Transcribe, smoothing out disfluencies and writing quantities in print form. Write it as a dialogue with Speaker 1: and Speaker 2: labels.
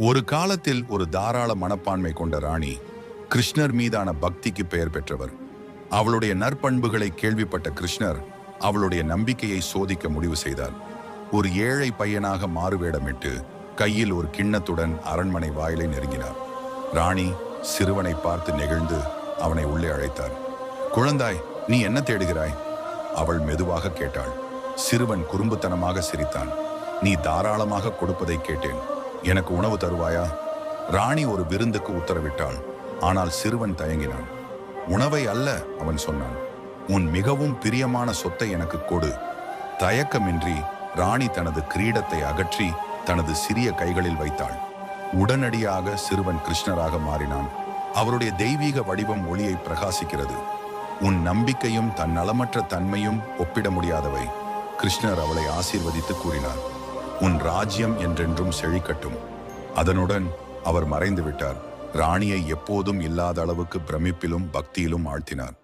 Speaker 1: ஒரு காலத்தில் ஒரு தாராள மனப்பான்மை கொண்ட ராணி கிருஷ்ணர் மீதான பக்திக்கு பெயர் பெற்றவர். அவளுடைய நற்பண்புகளை கேள்விப்பட்ட கிருஷ்ணர் அவளுடைய நம்பிக்கையை சோதிக்க முடிவு செய்தார். ஒரு ஏழை பையனாக மாறுவேடமிட்டு கையில் ஒரு கிண்ணத்துடன் அரண்மனை வாயிலை நெருங்கினார். ராணி சிறுவனை பார்த்து நெகிழ்ந்து அவனை உள்ளே அழைத்தார். குழந்தாய், நீ என்ன தேடுகிறாய்? அவள் மெதுவாக கேட்டாள். சிறுவன் குறும்புத்தனமாக சிரித்தான். நீ தாராளமாக கொடுப்பதை கேட்டேன். எனக்கு உணவு தருவாயா? ராணி ஒரு விருந்துக்கு உத்தரவிட்டாள். ஆனால் சிறுவன் தயங்கினான். உணவை அல்ல, அவன் சொன்னான். உன் மிகவும் பிரியமான சொத்தை எனக்கு கொடு. தயக்கமின்றி ராணி தனது கிரீடத்தை அகற்றி தனது சிறிய கைகளில் வைத்தாள். உடனடியாக சிறுவன் கிருஷ்ணராக மாறினான். அவருடைய தெய்வீக வடிவம் ஒளியை பிரகாசிக்கிறது. உன் நம்பிக்கையும் தன்னலமற்ற தன்மையும் ஒப்பிட முடியாதவை. கிருஷ்ணர் அவளை ஆசீர்வதித்து கூறினார், உன் ராஜ்யம் என்றென்றும் செழிக்கட்டும். அதனுடன் அவர் மறைந்து விட்டார். ராணியை எப்போதும் இல்லாத அளவுக்கு பிரமிப்பிலும் பக்தியிலும் ஆழ்த்தினார்.